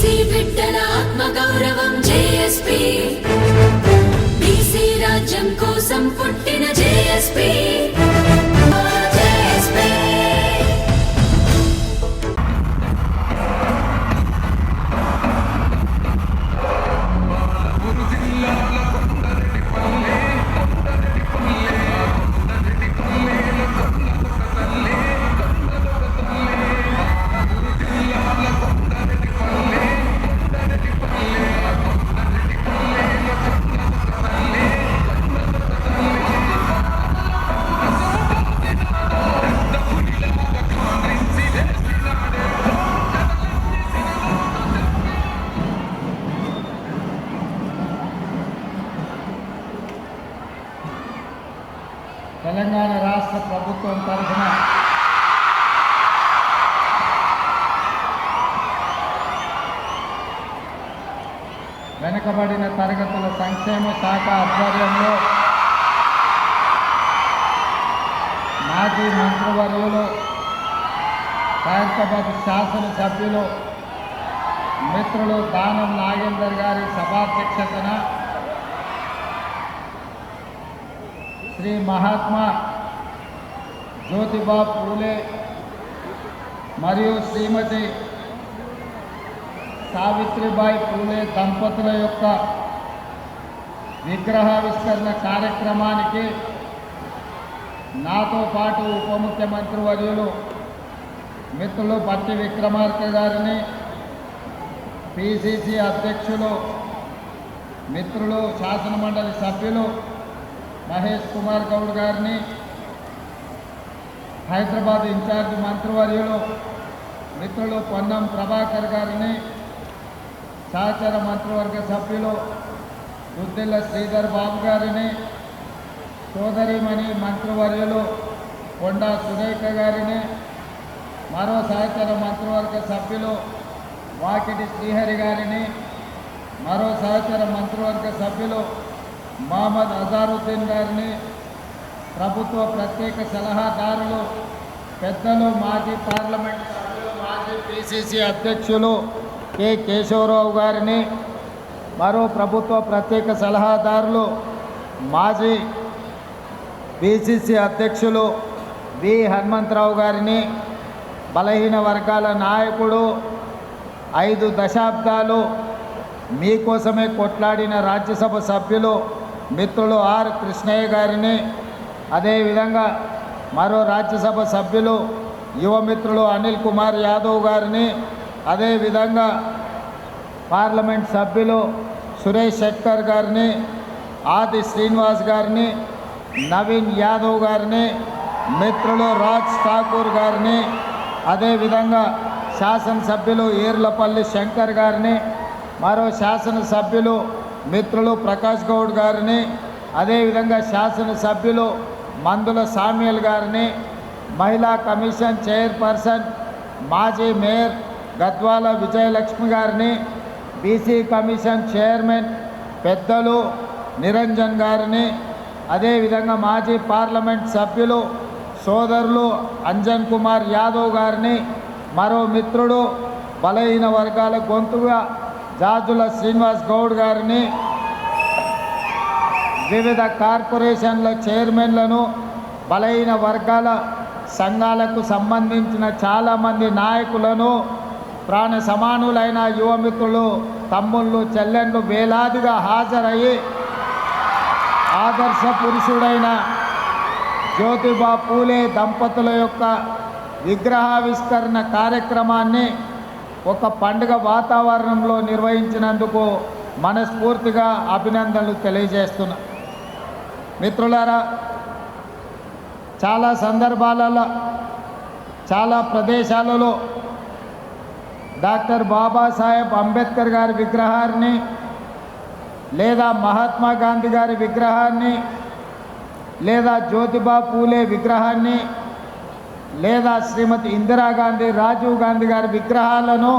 BC బిడ్డల ఆత్మగౌరవం JSP, BC రాజ్యం కోసం పుట్టిన జేఎస్పీ. తెలంగాణ రాష్ట్ర ప్రభుత్వం తరఫున వెనుకబడిన తరగతుల సంక్షేమ శాఖ ఆధ్వర్యంలో మాజీ మంత్రివర్యులు హైదరాబాద్ శాసనసభ్యులు మిత్రులు దానం నాగేందర్ గారి సభాధ్యక్షతన శ్రీ మహాత్మా జ్యోతిబా పూలే మరియు శ్రీమతి సావిత్రిబాయి పూలే దంపతుల యొక్క విగ్రహావిష్కరణ కార్యక్రమానికి నాతో పాటు ఉప ముఖ్యమంత్రి వర్యులు మిత్రులు పట్టి విక్రమార్క గారిని, పిసిసి అధ్యక్షులు మిత్రులు శాసనమండలి సభ్యులు మహేష్ కుమార్ గౌడ్ గారిని, హైదరాబాద్ ఇన్ఛార్జ్ మంత్రివర్యులు మిత్రులు పొన్నం ప్రభాకర్ గారిని, సహచర మంత్రివర్గ సభ్యులు రుద్దిల్ల శ్రీధర్ బాబు గారిని, సోదరిమణి మంత్రివర్యులు కొండా సురేఖ గారిని, మరో సహచర మంత్రివర్గ సభ్యులు వాకిటి శ్రీహరి గారిని, మరో సహచర మంత్రివర్గ సభ్యులు మహమ్మద్ అజారుద్దీన్ గారిని, ప్రభుత్వ ప్రత్యేక సలహాదారులు పెద్దలు మాజీ పార్లమెంట్ సభ్యులు మాజీ పిసిసి అధ్యక్షులు కె కేశవరావు గారిని, మరో ప్రభుత్వ ప్రత్యేక సలహాదారులు మాజీ పిసిసి అధ్యక్షులు వి హనుమంతరావు గారిని, బలహీన వర్గాల నాయకుడు 5 దశాబ్దాలు మీకోసమే కొట్లాడిన రాజ్యసభ సభ్యులు మిత్రులు ఆర్ కృష్ణయ్య గారిని, అదేవిధంగా మరో రాజ్యసభ సభ్యులు యువమిత్రులు అనిల్ కుమార్ యాదవ్ గారిని, అదేవిధంగా పార్లమెంట్ సభ్యులు సురేష్ శెట్కర్ గారిని, ఆది శ్రీనివాస్ గారిని, నవీన్ యాదవ్ గారిని, మిత్రులు రాజ్ ఠాకూర్ గారిని, అదేవిధంగా శాసనసభ్యులు ఏర్లపల్లి శంకర్ గారిని, మరో శాసనసభ్యులు మిత్రులు ప్రకాష్ గౌడ్ గారిని, అదేవిధంగా శాసనసభ్యులు మందుల సామ్యుల్ గారిని, మహిళా కమిషన్ చైర్పర్సన్ మాజీ మేయర్ గద్వాల విజయలక్ష్మి గారిని, బీసీ కమిషన్ చైర్మన్ పెద్దలు నిరంజన్ గారిని, అదేవిధంగా మాజీ పార్లమెంట్ సభ్యులు సోదరులు అంజన్ కుమార్ యాదవ్ గారిని, మరో మిత్రుడు బలహీన వర్గాల గొంతుగా జాజుల శ్రీనివాస్ గౌడ్ గారిని, వివిధ కార్పొరేషన్ల చైర్మన్లను, బలహీన వర్గాల సంఘాలకు సంబంధించిన చాలామంది నాయకులను, ప్రాణ సమానులైన యువమిత్రులు తమ్ముళ్ళు చెల్లెళ్ళు వేలాదిగా హాజరయ్యి ఆదర్శ పురుషుడైన జ్యోతిబా పూలే దంపతుల యొక్క విగ్రహావిష్కరణ కార్యక్రమాన్ని ఒక పండుగ వాతావరణంలో నిర్వహించినందుకు మనస్ఫూర్తిగా అభినందనలు తెలియజేస్తున్నా. మిత్రులారా, చాలా సందర్భాలలో చాలా ప్రదేశాలలో డాక్టర్ బాబాసాహెబ్ అంబేద్కర్ గారి విగ్రహాన్ని లేదా మహాత్మా గాంధీ గారి విగ్రహాన్ని లేదా జ్యోతిబా పూలే విగ్రహాన్ని లేదా శ్రీమతి ఇందిరాగాంధీ రాజీవ్ గాంధీ గారి విగ్రహాలను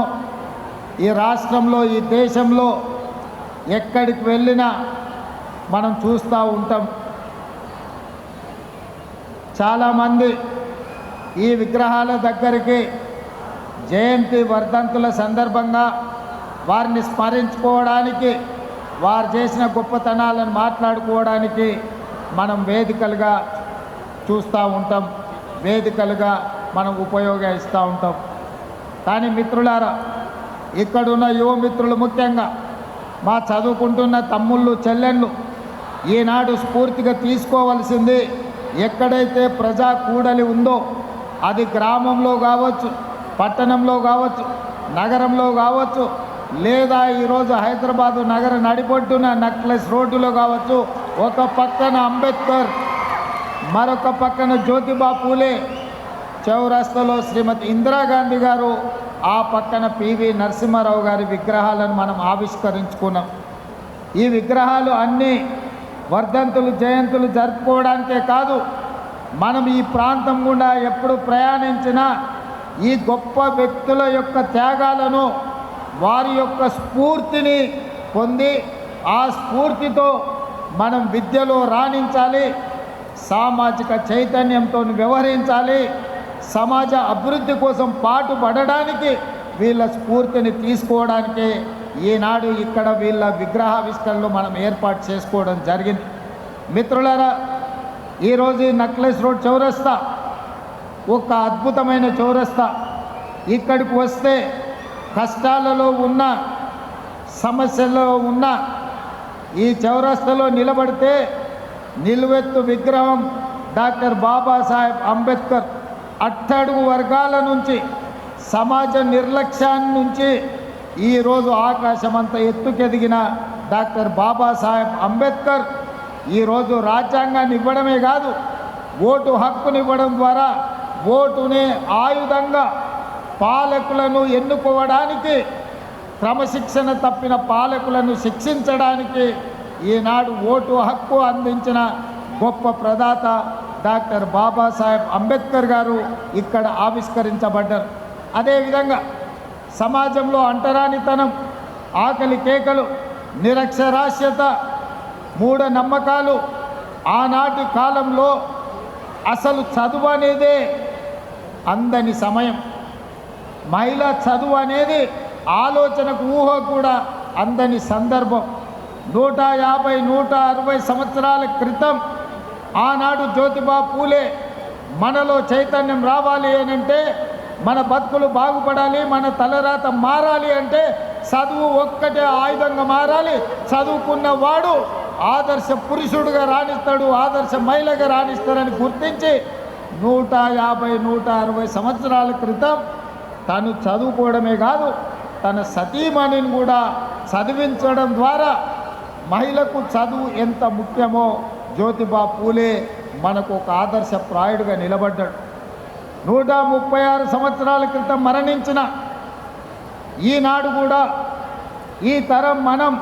ఈ రాష్ట్రంలో ఈ దేశంలో ఎక్కడికి వెళ్ళినా మనం చూస్తూ ఉంటాం. చాలామంది ఈ విగ్రహాల దగ్గరికి జయంతి వర్ధంతుల సందర్భంగా వారిని స్మరించుకోవడానికి, వారు చేసిన గొప్పతనాలను మాట్లాడుకోవడానికి మనం వేదికలుగా చూస్తూ ఉంటాం, వేదికలుగా మనం ఉపయోగిస్తూ ఉంటాం. కానీ మిత్రులారా, ఇక్కడున్న యువ మిత్రులు, ముఖ్యంగా మా చదువుకుంటున్న తమ్ముళ్ళు చెల్లెళ్ళు, ఈనాడు స్ఫూర్తిగా తీసుకోవలసింది, ఎక్కడైతే ప్రజా కూడలి ఉందో అది గ్రామంలో కావచ్చు, పట్టణంలో కావచ్చు, నగరంలో కావచ్చు, లేదా ఈరోజు హైదరాబాదు నగర నడిబొడ్డున నెక్లెస్ రోడ్డులో కావచ్చు, ఒక పక్కన అంబేద్కర్, మరొక పక్కన జ్యోతిబా పూలే, చౌరస్తాలో శ్రీమతి ఇందిరాగాంధీ గారు, ఆ పక్కన పివి నరసింహారావు గారి విగ్రహాలను మనం ఆవిష్కరించుకున్నాం. ఈ విగ్రహాలు అన్నీ వర్ధంతులు, జయంతులు జరుపుకోవడానికే కాదు, మనం ఈ ప్రాంతం గుండా ఎప్పుడు ప్రయాణించినా ఈ గొప్ప వ్యక్తుల యొక్క త్యాగాలను, వారి యొక్క స్ఫూర్తిని పొంది ఆ స్ఫూర్తితో మనం విద్యలో రాణించాలి, సామాజిక చైతన్యంతో వ్యవహరించాలి, సమాజ అభివృద్ధి కోసం పాటుపడడానికి వీళ్ళ స్ఫూర్తిని తీసుకోవడానికి ఈనాడు ఇక్కడ వీళ్ళ విగ్రహావిష్కరణలు మనం ఏర్పాటు చేసుకోవడం జరిగింది. మిత్రులారా, ఈరోజు ఈ నెక్లెస్ రోడ్ చౌరస్తా ఒక అద్భుతమైన చౌరస్తా. ఇక్కడికి వస్తే కష్టాలలో ఉన్న, సమస్యల్లో ఉన్న ఈ చౌరస్తాలో నిలబడితే నిలువెత్తు విగ్రహం డాక్టర్ బాబాసాహెబ్ అంబేద్కర్, అట్టడుగు వర్గాల నుంచి, సమాజ నిర్లక్ష్యాన్ని నుంచి ఈరోజు ఆకాశమంత ఎత్తుకెదిగిన డాక్టర్ బాబాసాహెబ్ అంబేద్కర్ ఈరోజు రాజ్యాంగాన్ని ఇవ్వడమే కాదు, ఓటు హక్కునివ్వడం ద్వారా ఓటునే ఆయుధంగా పాలకులను ఎన్నుకోవడానికి, క్రమశిక్షణ తప్పిన పాలకులను శిక్షించడానికి ఈనాడు ఓటు హక్కు అందించిన గొప్ప ప్రదాత డాక్టర్ బాబాసాహెబ్ అంబేద్కర్ గారు ఇక్కడ ఆవిష్కరించబడ్డారు. అదేవిధంగా సమాజంలో అంటరానితనం, ఆకలి కేకలు, నిరక్షరాస్యత, మూఢనమ్మకాలు, ఆనాటి కాలంలో అసలు చదువు అనేదే అందని సమయం, మహిళా చదువు అనేది ఆలోచనకు ఊహ కూడా అందని సందర్భం. 150, 160 సంవత్సరాల క్రితం ఆనాడు జ్యోతిబా పూలే మనలో చైతన్యం రావాలి అని అంటే, మన బతుకులు బాగుపడాలి, మన తలరాత మారాలి అంటే చదువు ఒక్కటే ఆయుధంగా మారాలి. చదువుకున్న వాడు ఆదర్శ పురుషుడుగా రాణిస్తాడు, ఆదర్శ మహిళగా రాణిస్తారని గుర్తించి 150, 160 సంవత్సరాల క్రితం తను చదువుకోవడమే కాదు, తన సతీమణిని కూడా చదివించడం ద్వారా మహిళకు చదువు ఎంత ముఖ్యమో జ్యోతిబా పూలే మనకు ఒక ఆదర్శప్రాయుడుగా నిలబడ్డాడు. 136 సంవత్సరాల క్రితం మరణించిన ఈనాడు కూడా ఈ తరం మనం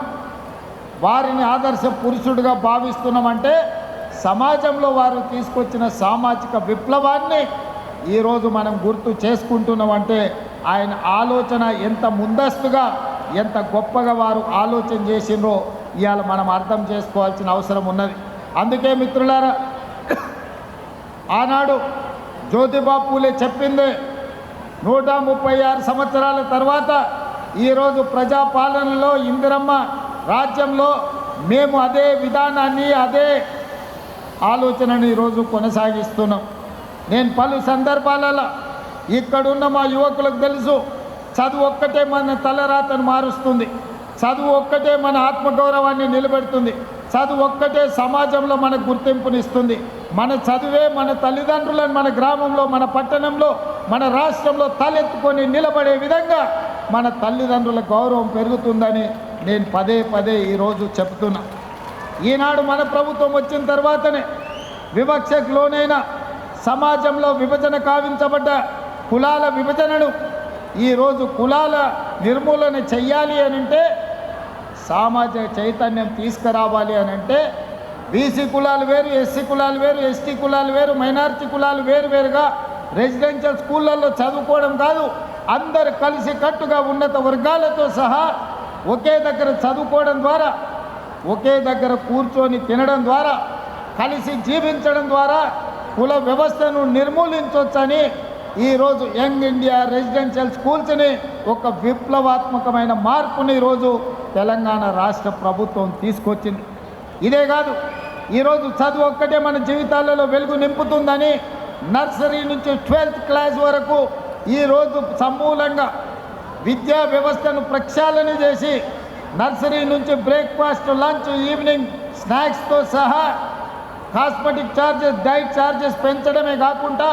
వారిని ఆదర్శ పురుషుడిగా భావిస్తున్నామంటే సమాజంలో వారు తీసుకొచ్చిన సామాజిక విప్లవాన్ని ఈరోజు మనం గుర్తు చేసుకుంటున్నామంటే ఆయన ఆలోచన ఎంత ముందస్తుగా, ఎంత గొప్పగా వారు ఆలోచన చేసిండ్రో ఇవాళ మనం అర్థం చేసుకోవాల్సిన అవసరం ఉన్నది. అందుకే మిత్రులారా, ఆనాడు జ్యోతిబా పూలే చెప్పింది 136 సంవత్సరాల తర్వాత ఈరోజు ప్రజాపాలనలో, ఇందిరమ్మ రాజ్యంలో మేము అదే విధానాన్ని, అదే ఆలోచనను ఈరోజు కొనసాగిస్తున్నాం. నేను పలు సందర్భాలలో ఇక్కడున్న మా యువకులకు తెలుసు, చదువు ఒక్కటే మన తలరాతను మారుస్తుంది, చదువు ఒక్కటే మన ఆత్మగౌరవాన్ని నిలబెడుతుంది, చదువు ఒక్కటే సమాజంలో మనకు గుర్తింపునిస్తుంది. మన చదువే మన తల్లిదండ్రులను మన గ్రామంలో, మన పట్టణంలో, మన రాష్ట్రంలో తలెత్తుకొని నిలబడే విధంగా మన తల్లిదండ్రుల గౌరవం పెరుగుతుందని నేను పదే పదే ఈరోజు చెప్తున్నా. ఈనాడు మన ప్రభుత్వం వచ్చిన తర్వాతనే వివక్షకు లోనైన సమాజంలో విభజన కావించబడ్డ కులాల విభజనను ఈరోజు కులాల నిర్మూలన చెయ్యాలి అని అంటే, సామాజిక చైతన్యం తీసుకురావాలి అని అంటే బీసీ కులాలు వేరు, ఎస్సీ కులాలు వేరు, ఎస్టీ కులాలు వేరు, మైనారిటీ కులాలు వేరువేరుగా రెసిడెన్షియల్ స్కూళ్ళల్లో చదువుకోవడం కాదు, అందరు కలిసి కట్టుగా ఉన్నత వర్గాలతో సహా ఒకే దగ్గర చదువుకోవడం ద్వారా, ఒకే దగ్గర కూర్చొని తినడం ద్వారా, కలిసి జీవించడం ద్వారా కుల వ్యవస్థను నిర్మూలించవచ్చని ఈరోజు యంగ్ ఇండియా రెసిడెన్షియల్ స్కూల్స్ని ఒక విప్లవాత్మకమైన మార్పుని ఈరోజు తెలంగాణ రాష్ట్ర ప్రభుత్వం తీసుకొచ్చింది. ఇదే కాదు, ఈరోజు చదువు ఒక్కటే మన జీవితాలలో వెలుగు నింపుతుందని నర్సరీ నుంచి 12th క్లాస్ వరకు ఈరోజు సమూలంగా విద్యా వ్యవస్థను ప్రక్షాళన చేసి నర్సరీ నుంచి బ్రేక్ఫాస్ట్, లంచ్, ఈవినింగ్ స్నాక్స్తో సహా కాస్మెటిక్ ఛార్జెస్, డైట్ ఛార్జెస్ పెంచడమే కాకుండా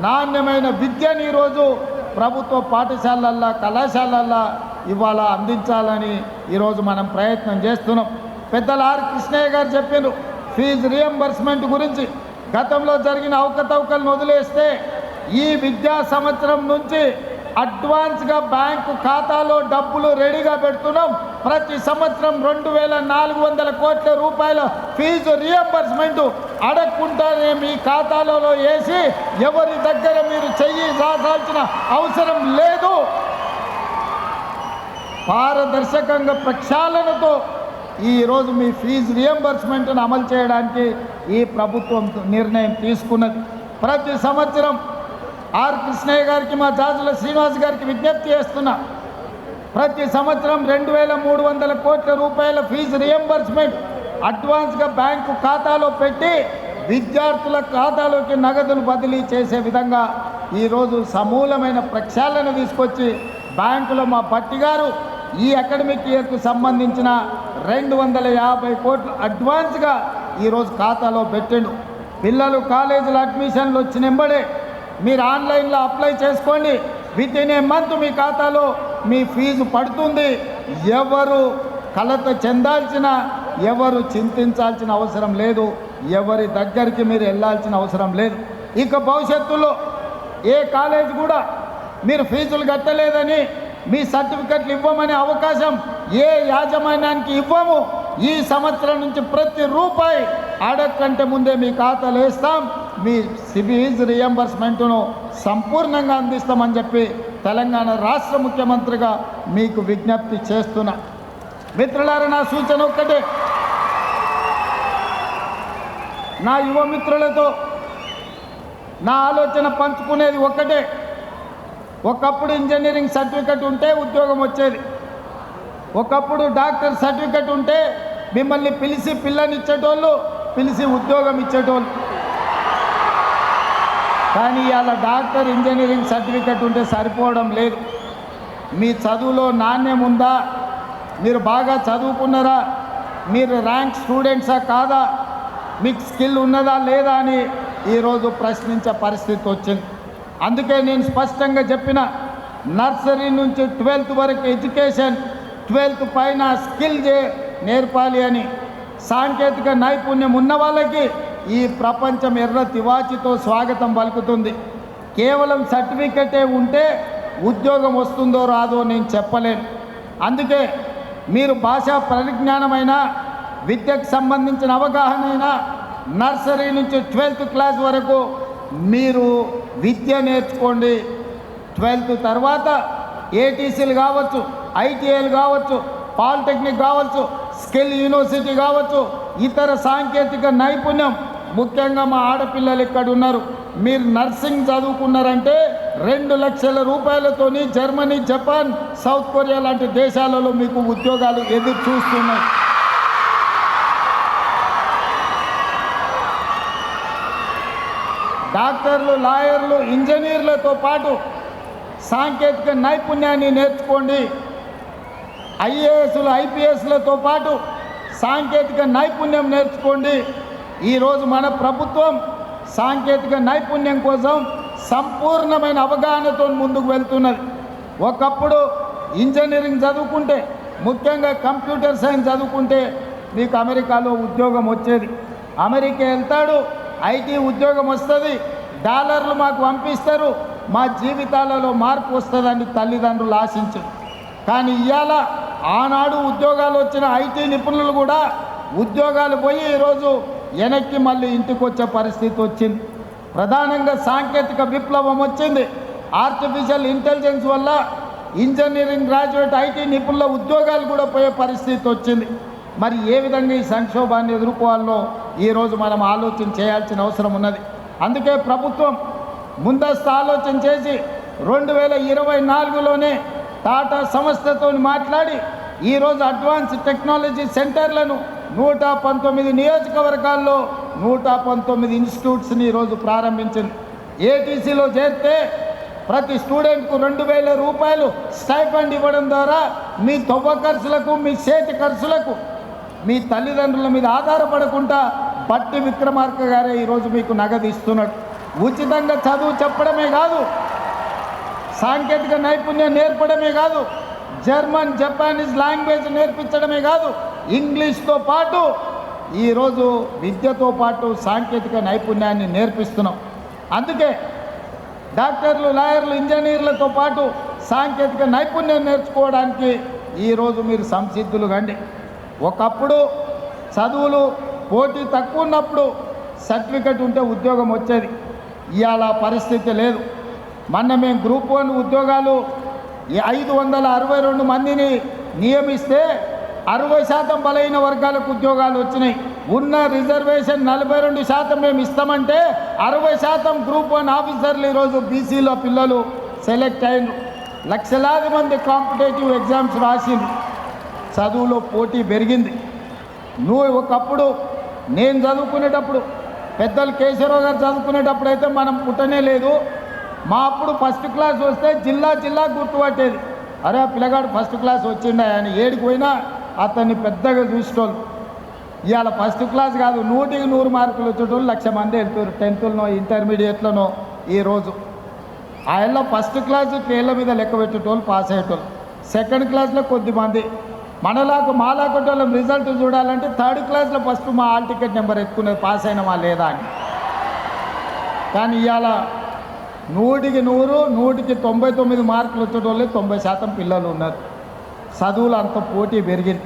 నాణ్యమైన విద్యని ఈరోజు ప్రభుత్వ పాఠశాలల్లో, కళాశాలల్లో ఇవాళ అందించాలని ఈరోజు మనం ప్రయత్నం చేస్తున్నాం. పెద్దలు ఆర్ కృష్ణయ్య గారు చెప్పారు ఫీజు రియంబర్స్మెంట్ గురించి. గతంలో జరిగిన అవకతవకలను వదిలేస్తే ఈ విద్యా సంవత్సరం నుంచి అడ్వాన్స్గా బ్యాంకు ఖాతాలో డబ్బులు రెడీగా పెడుతున్నాం. ప్రతి సంవత్సరం 2400 కోట్ల రూపాయల ఫీజు రియంబర్స్మెంట్ అడగకుండానే మీ ఖాతాలలో వేసి ఎవరి దగ్గర మీరు చెయ్యి సాల్సిన అవసరం లేదు. పారదర్శకంగా ప్రక్షాళనతో ఈరోజు మీ ఫీజు రియంబర్స్మెంట్ను అమలు చేయడానికి ఈ ప్రభుత్వం నిర్ణయం తీసుకున్నది. ప్రతి సంవత్సరం ఆర్ కృష్ణయ్య గారికి, మా జాజుల శ్రీనివాస్ గారికి విజ్ఞప్తి చేస్తున్నా, ప్రతి సంవత్సరం 2300 కోట్ల రూపాయల ఫీజు రియంబర్స్మెంట్ అడ్వాన్స్గా బ్యాంకు ఖాతాలో పెట్టి విద్యార్థుల ఖాతాలోకి నగదును బదిలీ చేసే విధంగా ఈరోజు సమూలమైన ప్రక్షాళన తీసుకొచ్చి బ్యాంకులో మా భట్టి గారు ఈ అకాడమిక్ ఇయర్కు సంబంధించిన 250 కోట్లు అడ్వాన్స్గా ఈరోజు ఖాతాలో పెట్టిండు. పిల్లలు కాలేజీల అడ్మిషన్లు వచ్చినెంబడే మీరు ఆన్లైన్లో అప్లై చేసుకోండి, విత్ ఇన్ ఏ మంత్ మీ ఖాతాలో మీ ఫీజు పడుతుంది. ఎవరు కలత చెందాల్సిన, ఎవరు చింతించాల్సిన అవసరం లేదు, ఎవరి దగ్గరికి మీరు వెళ్ళాల్సిన అవసరం లేదు. ఇక భవిష్యత్తులో ఏ కాలేజ్ కూడా మీరు ఫీజులు కట్టలేదని మీ సర్టిఫికెట్లు ఇవ్వమనే అవకాశం ఏ యాజమాన్యానికి ఇవ్వము. ఈ సంవత్సరం నుంచి ప్రతి రూపాయి అడగకంటే ముందే మీ ఖాతాలో వేస్తాం, మీ ఫీజు రియంబర్స్మెంట్ను సంపూర్ణంగా అందిస్తామని చెప్పి తెలంగాణ రాష్ట్ర ముఖ్యమంత్రిగా మీకు విజ్ఞప్తి చేస్తున్నా. మిత్రులారా, నా సూచన ఒక్కటే, నా యువ మిత్రులతో నా ఆలోచన పంచుకునేది ఒక్కటే. ఒకప్పుడు ఇంజనీరింగ్ సర్టిఫికెట్ ఉంటే ఉద్యోగం వచ్చేది, ఒకప్పుడు డాక్టర్ సర్టిఫికెట్ ఉంటే మిమ్మల్ని పిలిచి పిల్లనిచ్చేటోళ్ళు, పిలిచి ఉద్యోగం ఇచ్చేటోళ్ళు. కానీ ఇవాళ డాక్టర్, ఇంజనీరింగ్ సర్టిఫికెట్ ఉంటే సరిపోవడం లేదు. మీ చదువులో నాణ్యం ఉందా, మీరు బాగా చదువుకున్నారా, మీరు ర్యాంక్ స్టూడెంట్సా కాదా, మీకు స్కిల్ ఉన్నదా లేదా అని ఈరోజు ప్రశ్నించే పరిస్థితి వచ్చింది. అందుకే నేను స్పష్టంగా చెప్పిన, నర్సరీ నుంచి 12th వరకు ఎడ్యుకేషన్, 12th పైన స్కిల్ నేర్పాలి అని. సాంకేతిక నైపుణ్యం ఉన్న వాళ్ళకి ఈ ప్రపంచం ఎర్ర తివాచితో స్వాగతం పలుకుతుంది. కేవలం సర్టిఫికెటే ఉంటే ఉద్యోగం వస్తుందో రాదో నేను చెప్పలేను. అందుకే మీరు భాషా పరిజ్ఞానమైన, విద్యకు సంబంధించిన అవగాహన అయినా నర్సరీ నుంచి 12th క్లాస్ వరకు మీరు విద్య నేర్చుకోండి. 12th తర్వాత ఏటీసీలు కావచ్చు, ఐటీఐలు కావచ్చు, పాలిటెక్నిక్ కావచ్చు, స్కిల్ యూనివర్సిటీ కావచ్చు, ఇతర సాంకేతిక నైపుణ్యం, ముఖ్యంగా మా ఆడపిల్లలు ఇక్కడ ఉన్నారు, మీరు నర్సింగ్ చదువుకున్నారంటే 2 లక్షల రూపాయలతోని జర్మనీ, జపాన్, సౌత్ కొరియా లాంటి దేశాలలో మీకు ఉద్యోగాలు ఎదురు చూస్తున్నాయి. డాక్టర్లు, లాయర్లు, ఇంజనీర్లతో పాటు సాంకేతిక నైపుణ్యాన్ని నేర్చుకోండి. ఐఏఎస్లు, ఐపీఎస్లతో పాటు సాంకేతిక నైపుణ్యం నేర్చుకోండి. ఈరోజు మన ప్రభుత్వం సాంకేతిక నైపుణ్యం కోసం సంపూర్ణమైన అవగాహనతో ముందుకు వెళ్తున్నది. ఒకప్పుడు ఇంజనీరింగ్ చదువుకుంటే, ముఖ్యంగా కంప్యూటర్ సైన్స్ చదువుకుంటే మీకు అమెరికాలో ఉద్యోగం వచ్చేది. అమెరికా వెళ్తాడు, ఐటీ ఉద్యోగం వస్తుంది, డాలర్లు మాకు పంపిస్తారు, మా జీవితాలలో మార్పు వస్తుందని తల్లిదండ్రులు ఆశించారు. కానీ ఇవాళ ఆనాడు ఉద్యోగాలు వచ్చిన ఐటీ నిపుణులు కూడా ఉద్యోగాలు పోయి ఈరోజు వెనక్కి మళ్ళీ ఇంటికి వచ్చే పరిస్థితి వచ్చింది. ప్రధానంగా సాంకేతిక విప్లవం వచ్చింది. ఆర్టిఫిషియల్ ఇంటెలిజెన్స్ వల్ల ఇంజనీరింగ్ గ్రాడ్యుయేట్ ఐటీ నిపుణుల ఉద్యోగాలు కూడా పోయే పరిస్థితి వచ్చింది. మరి ఏ విధంగా ఈ సంక్షోభాన్ని ఎదుర్కోవాలో ఈరోజు మనం ఆలోచన చేయాల్సిన అవసరం ఉన్నది. అందుకే ప్రభుత్వం ముందస్తు ఆలోచన చేసి 2024లోనే టాటా సంస్థతో మాట్లాడి ఈరోజు అడ్వాన్స్ టెక్నాలజీ సెంటర్లను 119 నియోజకవర్గాల్లో 119 ఇన్స్టిట్యూట్స్ని ఈరోజు ప్రారంభించింది. ఏటీసీలో చేరితే ప్రతి స్టూడెంట్కు 2000 రూపాయలు స్టైఫండ్ ఇవ్వడం ద్వారా మీ తొవ్వ ఖర్చులకు, మీ చేతి ఖర్చులకు, మీ తల్లిదండ్రుల మీద ఆధారపడకుండా బట్టి విక్రమార్క గారే ఈరోజు మీకు నగదు ఇస్తున్నాడు. ఉచితంగా చదువు చెప్పడమే కాదు, సాంకేతిక నైపుణ్యం నేర్పడమే కాదు, జర్మన్, జపానీస్ లాంగ్వేజ్ నేర్పించడమే కాదు, ఇంగ్లీష్తో పాటు ఈరోజు విద్యతో పాటు సాంకేతిక నైపుణ్యాన్ని నేర్పిస్తున్నాం. అందుకే డాక్టర్లు, లాయర్లు, ఇంజనీర్లతో పాటు సాంకేతిక నైపుణ్యం నేర్చుకోవడానికి ఈరోజు మీరు సంసిద్ధులు కండి. ఒకప్పుడు చదువులు పోటీ తక్కువ ఉన్నప్పుడు సర్టిఫికెట్ ఉంటే ఉద్యోగం వచ్చేది. ఇవాళ పరిస్థితి లేదు. మొన్న మేము గ్రూప్ 1 ఉద్యోగాలు 562 మందిని నియమిస్తే 60% బలైన వర్గాలకు ఉద్యోగాలు వచ్చినాయి. ఉన్న రిజర్వేషన్ 42% మేము ఇస్తామంటే 60% గ్రూప్ 1 ఆఫీసర్లు ఈరోజు బీసీలో పిల్లలు సెలెక్ట్ అయినారు. లక్షలాది మంది కాంపిటేటివ్ ఎగ్జామ్స్ రాసింది. చదువులో పోటీ పెరిగింది. ఒకప్పుడు నేను చదువుకునేటప్పుడు, పెద్దలు కేశవరావు గారు చదువుకునేటప్పుడు అయితే మనం పుట్టనే లేదు. మా అప్పుడు ఫస్ట్ క్లాస్ వస్తే జిల్లా గుర్తుపట్టేది. అరే ఆ పిల్లగాడు ఫస్ట్ క్లాస్ వచ్చిండా అని. ఏడికి పోయినా అతన్ని పెద్దగా చూసేటోళ్ళు. ఇవాళ ఫస్ట్ క్లాస్ కాదు, 100కి 100 మార్కులు వచ్చేటోళ్ళు 1,00,000 మంది వెళ్తారు. 10థ్లోనో ఇంటర్మీడియట్లోనో. ఈరోజు ఆయనలో ఫస్ట్ క్లాస్ ట్రైన్ల మీద లెక్క పెట్టేటోళ్ళు పాస్ అయ్యేటోళ్ళు. సెకండ్ క్లాస్లో కొద్దిమంది. మాలాకొట్టోళ్ళం రిజల్ట్ చూడాలంటే 3rd క్లాస్లో ఫస్ట్ మా హాల్ టికెట్ నెంబర్ ఎత్తుకునేది పాస్ అయినమా లేదా అని. కానీ ఇవాళ 100కి 100, 100కి 99 మార్కులు వచ్చేటోళ్ళే 90% పిల్లలు ఉన్నారు. చదువులు అంత పోటీ పెరిగింది.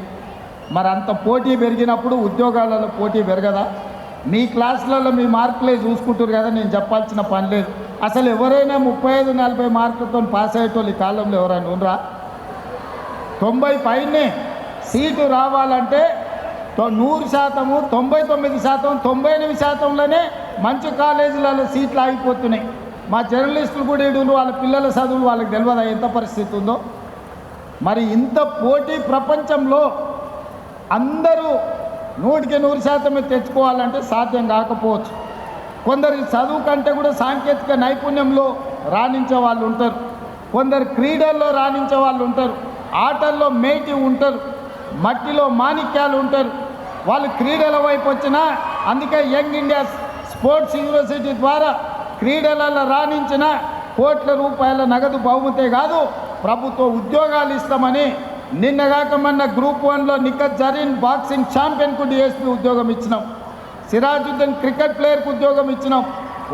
మరి అంత పోటీ పెరిగినప్పుడు ఉద్యోగాలలో పోటీ పెరగదా? మీ క్లాసులలో మీ మార్కులే చూసుకుంటారు కదా, నేను చెప్పాల్సిన పని లేదు. అసలు ఎవరైనా 35-40 మార్కులతో పాస్ అయ్యేటోళ్ళు ఈ కాలంలో ఎవరైనా ఉండరా? 90 పైనే సీటు రావాలంటే 100%, 99%, 98%లోనే మంచి కాలేజీలలో సీట్లు ఆగిపోతున్నాయి. మా జర్నలిస్టులు కూడా ఇడు వాళ్ళ పిల్లల చదువులు వాళ్ళకి తెలియదా ఎంత పరిస్థితి ఉందో? మరి ఇంత పోటీ ప్రపంచంలో అందరూ 100కి 100% తెచ్చుకోవాలంటే సాధ్యం కాకపోవచ్చు. కొందరు చదువు కంటే కూడా సాంకేతిక నైపుణ్యంలో రాణించే వాళ్ళు ఉంటారు. కొందరు క్రీడల్లో రాణించే వాళ్ళు ఉంటారు. ఆటల్లో మేటి ఉంటారు. మట్టిలో మాణిక్యాలు ఉంటారు. వాళ్ళు క్రీడల వైపు వచ్చినా, అందుకే యంగ్ ఇండియా స్పోర్ట్స్ యూనివర్సిటీ ద్వారా క్రీడలలో రాణించిన కోట్ల రూపాయల నగదు బహుమతే కాదు, ప్రభుత్వ ఉద్యోగాలు ఇస్తామని నిన్నగాక మొన్న గ్రూప్ 1లో నిఖత్ జరీన్ బాక్సింగ్ ఛాంపియన్కు డిఎస్పీ ఉద్యోగం ఇచ్చినాం. సిరాజుద్దీన్ క్రికెట్ ప్లేయర్కు ఉద్యోగం ఇచ్చినాం.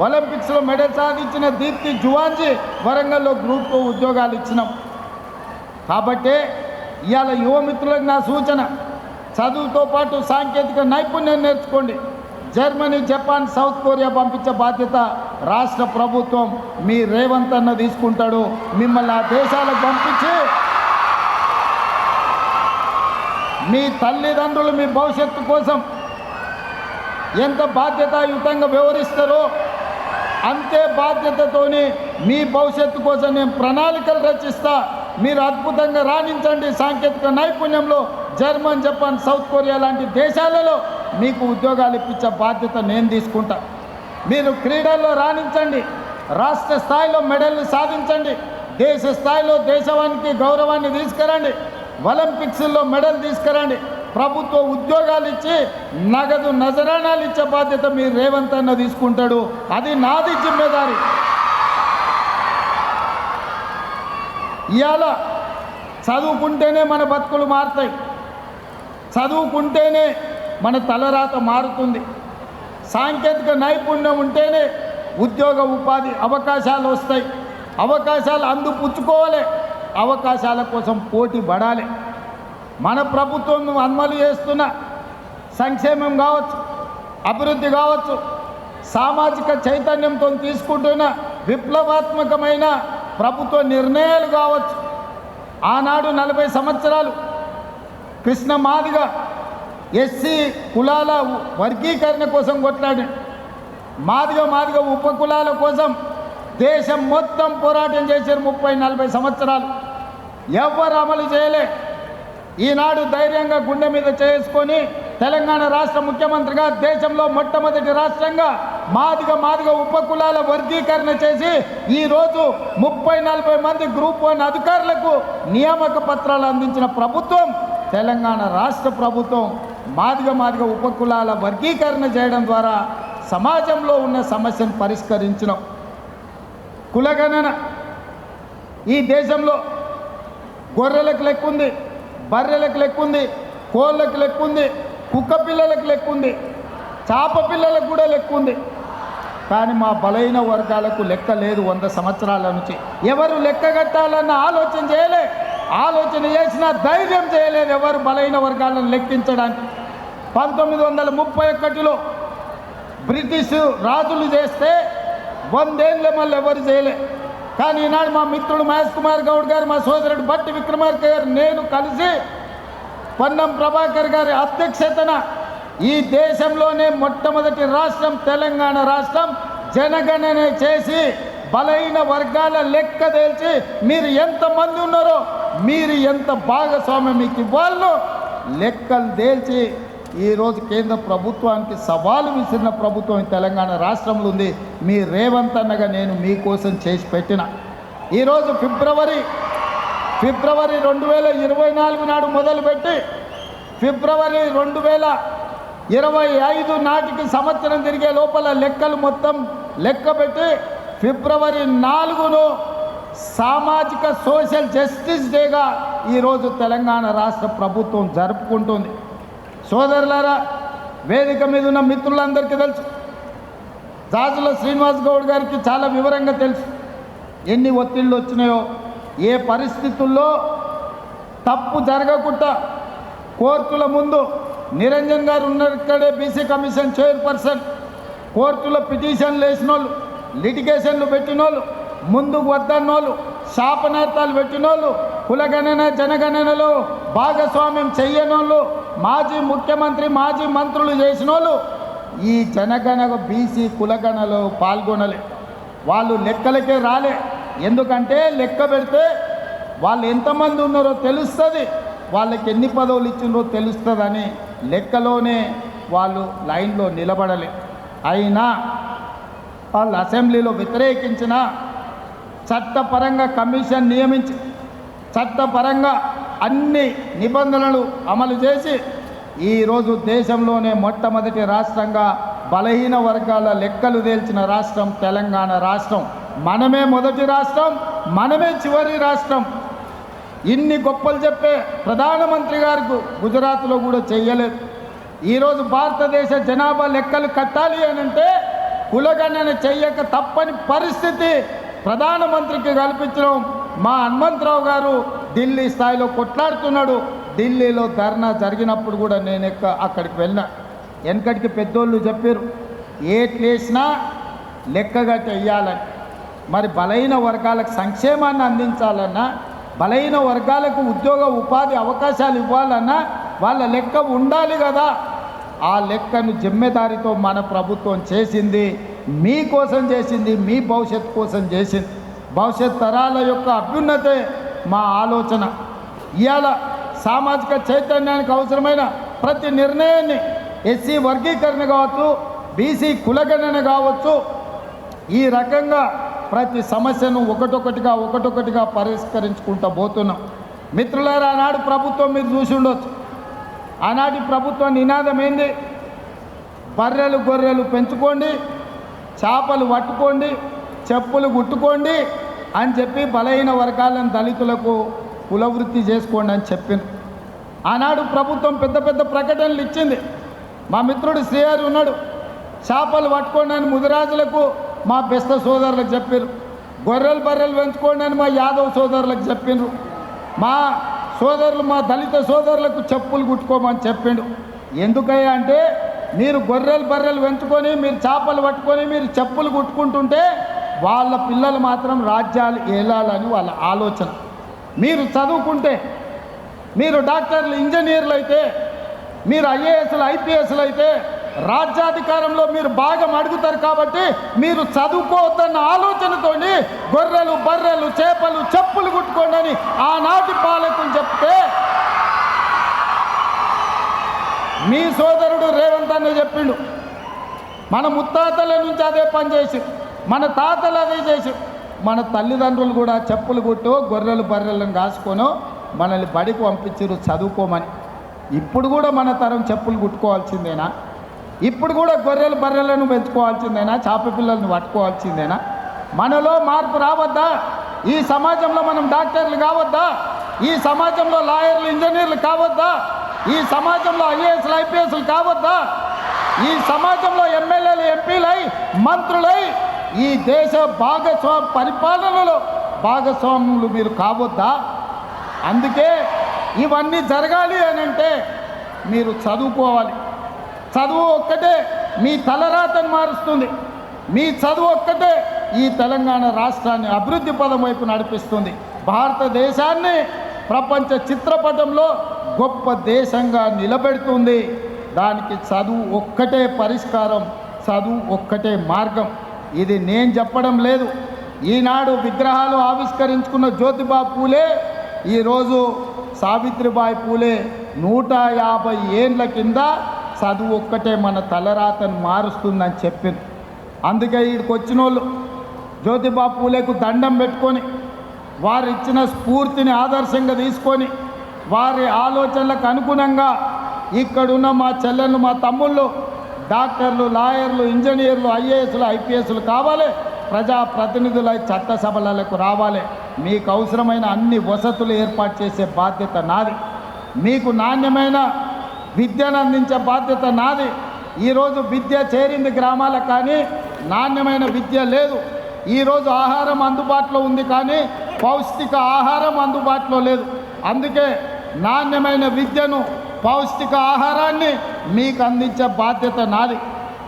ఒలింపిక్స్లో మెడల్ సాధించిన దీప్తి జువాంజీ వరంగల్లో గ్రూప్ 2 ఉద్యోగాలు ఇచ్చినాం. కాబట్టి ఇవాళ యువమిత్రులకు నా సూచన, చదువుతో పాటు సాంకేతిక నైపుణ్యం నేర్చుకోండి. జర్మనీ, జపాన్, సౌత్ కొరియా పంపించే బాధ్యత రాష్ట్ర ప్రభుత్వం మీ రేవంత్ అన్న తీసుకుంటాడు. మిమ్మల్ని ఆ దేశాలకు పంపించి మీ తల్లిదండ్రులు మీ భవిష్యత్తు కోసం ఎంత బాధ్యతాయుతంగా వ్యవహరిస్తారో అంతే బాధ్యతతోని మీ భవిష్యత్తు కోసం నేను ప్రణాళికలు రచిస్తా. మీరు అద్భుతంగా రాణించండి. సాంకేతిక నైపుణ్యంలో జర్మన్, జపాన్, సౌత్ కొరియా లాంటి దేశాలలో మీకు ఉద్యోగాలు ఇప్పించే బాధ్యత నేను తీసుకుంటా. మీరు క్రీడల్లో రాణించండి. రాష్ట్ర స్థాయిలో మెడల్ని సాధించండి. దేశ స్థాయిలో దేశానికి గౌరవాన్ని తీసుకురండి. ఒలింపిక్స్లో మెడల్ తీసుకురండి. ప్రభుత్వ ఉద్యోగాలు ఇచ్చి నగదు నజరానాలు ఇచ్చే బాధ్యత మీరు రేవంత్ అన్న తీసుకుంటాడు. అది నాది జిమ్మేదారి. ఇవాళ చదువుకుంటేనే మన బతుకులు మారుతాయి. చదువుకుంటేనే మన తలరాత మారుతుంది. సాంకేతిక నైపుణ్యం ఉంటేనే ఉద్యోగ ఉపాధి అవకాశాలు వస్తాయి. అవకాశాలు అందిపుచ్చుకోవాలి. అవకాశాల కోసం పోటీ పడాలి. మన ప్రభుత్వం అమలు చేస్తున్న సంక్షేమం కావచ్చు, అభివృద్ధి కావచ్చు, సామాజిక చైతన్యంతో తీసుకుంటున్న విప్లవాత్మకమైన ప్రభుత్వ నిర్ణయాలు కావచ్చు. ఆనాడు 40 సంవత్సరాలు కృష్ణ మాదిగ ఎస్సీ కులాల వర్గీకరణ కోసం కొట్లాడి, మాదిగ ఉపకులాల కోసం దేశం మొత్తం పోరాటం చేశారు 30-40 సంవత్సరాలు. ఎవ్వరు అమలు చేయలే. ఈనాడు ధైర్యంగా గుండె మీద చేసుకొని తెలంగాణ రాష్ట్ర ముఖ్యమంత్రిగా దేశంలో మొట్టమొదటి రాష్ట్రంగా మాదిగ ఉపకులాల వర్గీకరణ చేసి ఈరోజు 30-40 మంది గ్రూప్ 1 అధికారులకు నియామక పత్రాలు అందించిన ప్రభుత్వం తెలంగాణ రాష్ట్ర ప్రభుత్వం. మాదిగ ఉపకులాల వర్గీకరణ చేయడం ద్వారా సమాజంలో ఉన్న సమస్యను పరిష్కరించడం. కులగణన ఈ దేశంలో గొర్రెలకు లెక్కుంది, బర్రెలకు లెక్కుంది, కోళ్ళకు లెక్కుంది, కుక్క పిల్లలకు లెక్కుంది, చాప పిల్లలకు కూడా లెక్కుంది. కానీ మా బలైన వర్గాలకు లెక్క లేదు. 100 సంవత్సరాల నుంచి ఎవరు లెక్క కట్టాలన్న ఆలోచన చేయలే. ఆలోచన చేసిన ధైర్యం చేయలేదు ఎవరు బలైన వర్గాలను లెక్కించడానికి. 1931లో బ్రిటిష్ రాజులు చేస్తే 100 ఏళ్ళ మళ్ళీ ఎవరు చేయలే. కానీ ఈనాడు మా మిత్రుడు మహేష్ కుమార్ గౌడ్ గారు, మా సోదరుడు బట్టి విక్రమార్క గారు, నేను కలిసి పొన్నం ప్రభాకర్ గారి అధ్యక్షతన ఈ దేశంలోనే మొట్టమొదటి రాష్ట్రం తెలంగాణ రాష్ట్రం జనగణన చేసి బలైన వర్గాల లెక్క తేల్చి మీరు ఎంతమంది ఉన్నారో, మీరు ఎంత భాగస్వామ్యం మీకు ఇవ్వాలో లెక్కలు తేల్చి ఈరోజు కేంద్ర ప్రభుత్వానికి సవాలు విసిరిన ప్రభుత్వం తెలంగాణ రాష్ట్రంలో ఉంది. మీ రేవంత్ అన్నగా నేను మీకోసం చేసి పెట్టిన ఈరోజు ఫిబ్రవరి 2024 నాడు మొదలుపెట్టి ఫిబ్రవరి 2025 నాటికి సంవత్సరం తిరిగే లోపల లెక్కలు మొత్తం లెక్కపెట్టి ఫిబ్రవరి 4ను సామాజిక సోషల్ జస్టిస్ డేగా ఈరోజు తెలంగాణ రాష్ట్ర ప్రభుత్వం జరుపుకుంటుంది. సోదరులారా, వేదిక మీద ఉన్న మిత్రులందరికీ తెలుసు, జాజుల శ్రీనివాస్ గౌడ్ గారికి చాలా వివరంగా తెలుసు ఎన్ని ఒత్తిళ్ళు వచ్చినాయో. ఏ పరిస్థితుల్లో తప్పు జరగకుండా కోర్టుల ముందు నిరంజన్ గారు ఉన్నారు, ఇక్కడే బీసీ కమిషన్ చైర్పర్సన్, కోర్టులో పిటిషన్లు వేసిన వాళ్ళు, లిటిగేషన్లు పెట్టిన వాళ్ళు, ముందుకు వద్దన్నోళ్ళు, శాపనార్థాలు పెట్టినోళ్ళు, కులగణన జనగణనలో భాగస్వామ్యం చెయ్యనోళ్ళు, మాజీ ముఖ్యమంత్రి మాజీ మంత్రులు చేసిన వాళ్ళు ఈ జనగణ బీసీ కులగణలో పాల్గొనలే. వాళ్ళు లెక్కలకే రాలే. ఎందుకంటే లెక్క పెడితే వాళ్ళు ఎంతమంది ఉన్నారో తెలుస్తుంది, వాళ్ళకి ఎన్ని పదవులు ఇచ్చినారో తెలుస్తుందని లెక్కలోనే వాళ్ళు లైన్లో నిలబడలే. అయినా వాళ్ళు అసెంబ్లీలో వ్యతిరేకించిన చట్టపరంగా కమిషన్ నియమించి చట్టపరంగా అన్ని నిబంధనలు అమలు చేసి ఈరోజు దేశంలోనే మొట్టమొదటి రాష్ట్రంగా బలహీన వర్గాల లెక్కలు తేల్చిన రాష్ట్రం తెలంగాణ రాష్ట్రం. మనమే మొదటి రాష్ట్రం, మనమే చివరి రాష్ట్రం. ఇన్ని గొప్పలు చెప్పే ప్రధానమంత్రి గారికి గుజరాత్లో కూడా చెయ్యలేదు. ఈరోజు భారతదేశ జనాభా లెక్కలు కట్టాలి అనంటే కులగణన చెయ్యక తప్పని పరిస్థితి ప్రధానమంత్రికి కల్పించడం. మా హనుమంతరావు గారు ఢిల్లీ స్థాయిలో కొట్లాడుతున్నాడు. ఢిల్లీలో ధర్నా జరిగినప్పుడు కూడా నేను అక్కడికి వెళ్ళినా. వెనకటికి పెద్దోళ్ళు చెప్పారు ఏట్లేసినా లెక్కగా చెయ్యాలని. మరి బలహీన వర్గాలకు సంక్షేమాన్ని అందించాలన్నా, బలహీన వర్గాలకు ఉద్యోగ ఉపాధి అవకాశాలు ఇవ్వాలన్నా వాళ్ళ లెక్క ఉండాలి కదా. ఆ లెక్కను జిమ్మెదారితో మన ప్రభుత్వం చేసింది, మీకోసం చేసింది, మీ భవిష్యత్తు కోసం చేసింది. భవిష్యత్ తరాల యొక్క అభ్యున్నతే మా ఆలోచన. ఇవాళ సామాజిక చైతన్యానికి అవసరమైన ప్రతి నిర్ణయాన్ని ఎస్సీ వర్గీకరణ కావచ్చు, బీసీ కులగణన కావచ్చు, ఈ రకంగా ప్రతి సమస్యను ఒకటొకటిగా పరిష్కరించుకుంటూ పోతున్నాం. మిత్రులారా, ఆనాడు ప్రభుత్వం మీరు చూసి ఉండొచ్చు. ఆనాటి ప్రభుత్వం నినాదం ఏంది? బర్రెలు గొర్రెలు పెంచుకోండి, చేపలు పట్టుకోండి, చెప్పులు కుట్టుకోండి అని చెప్పి బలహీన వర్గాలను దళితులకు కులవృత్తి చేసుకోండి అని చెప్పింది. ఆనాడు ప్రభుత్వం పెద్ద పెద్ద ప్రకటనలు ఇచ్చింది. మా మిత్రుడు శ్రీహరి ఉన్నాడు, చేపలు పట్టుకోండి అని ముదిరాజులకు మా బెస్త సోదరులకు చెప్పారు. గొర్రెలు బర్రెలు పెంచుకోండి అని మా యాదవ్ సోదరులకు చెప్పిండ్రు. మా సోదరులు మా దళిత సోదరులకు చెప్పులు కుట్టుకోమని చెప్పిండు. ఎందుకయ్యా అంటే మీరు గొర్రెలు బర్రెలు పెంచుకొని, మీరు చేపలు పట్టుకొని, మీరు చెప్పులు కుట్టుకుంటుంటే వాళ్ళ పిల్లలు మాత్రం రాజ్యాలు ఏలాలని వాళ్ళ ఆలోచన. మీరు చదువుకుంటే, మీరు డాక్టర్లు ఇంజనీర్లు అయితే, మీరు ఐఏఎస్లు ఐపీఎస్లు అయితే రాజ్యాధికారంలో మీరు భాగం అడుగుతారు కాబట్టి మీరు చదువుకోవద్దన్న ఆలోచనతోని గొర్రెలు బర్రెలు చేపలు చెప్పులు కుట్టుకోండి అని ఆనాటి పాలకులు చెప్తే మీ సోదరుడు రేవంత్ అన్న చెప్పిండు మన ముత్తాతల నుంచి అదే పని చేసి మన తాతలు అదే చేసి మన తల్లిదండ్రులు కూడా చెప్పులు కుట్టో గొర్రెలు బర్రెలను కాసుకొనో మనల్ని బడికి పంపించారు చదువుకోమని. ఇప్పుడు కూడా మన తరం చెప్పులు కుట్టుకోవాల్సిందేనా? ఇప్పుడు కూడా గొర్రెలు బర్రెలను పెంచుకోవాల్సిందేనా? చేప పిల్లలను పట్టుకోవాల్సిందేనా? మనలో మార్పు రావద్దా? ఈ సమాజంలో మనం డాక్టర్లు కావద్దా? ఈ సమాజంలో లాయర్లు ఇంజనీర్లు కావద్దా? ఈ సమాజంలో ఐఏఎస్లు ఐపీఎస్లు కావద్దా? ఈ సమాజంలో ఎమ్మెల్యేలు ఎంపీలై మంత్రులై ఈ దేశ పరిపాలనలో భాగస్వాములు మీరు కావద్దా? అందుకే ఇవన్నీ జరగాలి అని అంటే మీరు చదువుకోవాలి. చదువు ఒక్కటే మీ తలరాతను మారుస్తుంది. మీ చదువు ఒక్కటే ఈ తెలంగాణ రాష్ట్రాన్ని అభివృద్ధి పదం వైపు నడిపిస్తుంది. భారతదేశాన్ని ప్రపంచ చిత్రపటంలో గొప్ప దేశంగా నిలబెడుతుంది. దానికి చదువు ఒక్కటే పరిష్కారం, చదువు ఒక్కటే మార్గం. ఇది నేను చెప్పడం లేదు. ఈనాడు విగ్రహాలు ఆవిష్కరించుకున్న జ్యోతిబా పూలే ఈరోజు సావిత్రిబాయి పూలే 150 ఏండ్ల కింద చదువు ఒక్కటే మన తలరాతను మారుస్తుందని చెప్పింది. అందుకే వీడికి వచ్చిన వాళ్ళు జ్యోతిబా పూలేకు దండం పెట్టుకొని వారు ఇచ్చిన స్ఫూర్తిని ఆదర్శంగా తీసుకొని వారి ఆలోచనలకు అనుగుణంగా ఇక్కడున్న మా చెల్లెళ్ళు మా తమ్ముళ్ళు డాక్టర్లు లాయర్లు ఇంజనీర్లు ఐఏఎస్లు ఐపీఎస్లు కావాలి. ప్రజాప్రతినిధులై చట్టసభలకు రావాలి. మీకు అవసరమైన అన్ని వసతులు ఏర్పాటు చేసే బాధ్యత నాది. మీకు నాణ్యమైన విద్యను అందించే బాధ్యత నాది. ఈరోజు విద్య చేరింది గ్రామాలకు, కానీ నాణ్యమైన విద్య లేదు. ఈరోజు ఆహారం అందుబాటులో ఉంది, కానీ పౌష్టిక ఆహారం అందుబాటులో లేదు. అందుకే నాణ్యమైన విద్యను పౌష్టిక ఆహారాన్ని మీకు అందించే బాధ్యత నాది.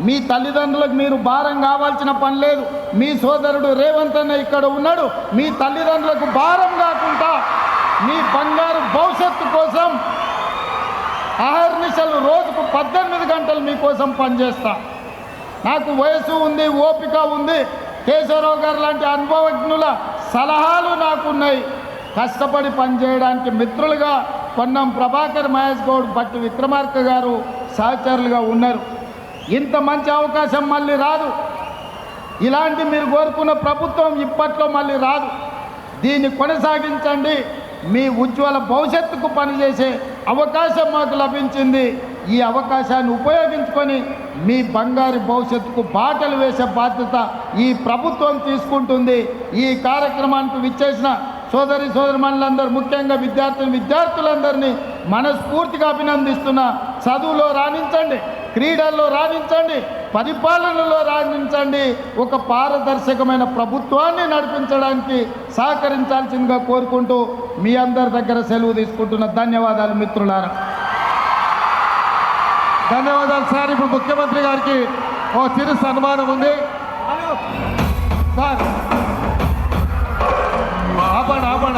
మీ తల్లిదండ్రులకు మీరు భారం కావాల్సిన పని లేదు. మీ సోదరుడు రేవంత్ అన్న ఇక్కడ ఉన్నాడు. మీ తల్లిదండ్రులకు భారం కాకుండా మీ బంగారు భవిష్యత్తు కోసం అహర్నిశలు రోజుకు 18 గంటలు మీకోసం పనిచేస్తా. నాకు వయసు ఉంది, ఓపిక ఉంది. కేశవరావు గారు లాంటి అనుభవజ్ఞుల సలహాలు నాకున్నాయి. కష్టపడి పనిచేయడానికి మిత్రులుగా పొన్నం ప్రభాకర్, మహేష్ గౌడ్, బట్టి విక్రమార్క గారు సహచరులుగా ఉన్నారు. ఇంత మంచి అవకాశం మళ్ళీ రాదు. ఇలాంటి మీరు కోరుకున్న ప్రభుత్వం ఇప్పట్లో మళ్ళీ రాదు. దీన్ని కొనసాగించండి. మీ ఉజ్వల భవిష్యత్తుకు పనిచేసే అవకాశం మాకు లభించింది. ఈ అవకాశాన్ని ఉపయోగించుకొని మీ బంగారు భవిష్యత్తుకు బాటలు వేసే బాధ్యత ఈ ప్రభుత్వం తీసుకుంటుంది. ఈ కార్యక్రమానికి విచ్చేసిన సోదరిమణులందరూ, ముఖ్యంగా విద్యార్థులందరినీ మనస్ఫూర్తిగా అభినందిస్తున్నా. చదువులో రాణించండి, క్రీడల్లో రాణించండి, పరిపాలనలో రాణించండి. ఒక పారదర్శకమైన ప్రభుత్వాన్ని నడిపించడానికి సహకరించాల్సిందిగా కోరుకుంటూ మీ అందరి దగ్గర సెలవు తీసుకుంటున్న. ధన్యవాదాలు మిత్రులారా. ధన్యవాదాలు సార్. ఇప్పుడు ముఖ్యమంత్రి గారికి ఓ చిరు సన్మానం ఉంది సార్. ఆపండి.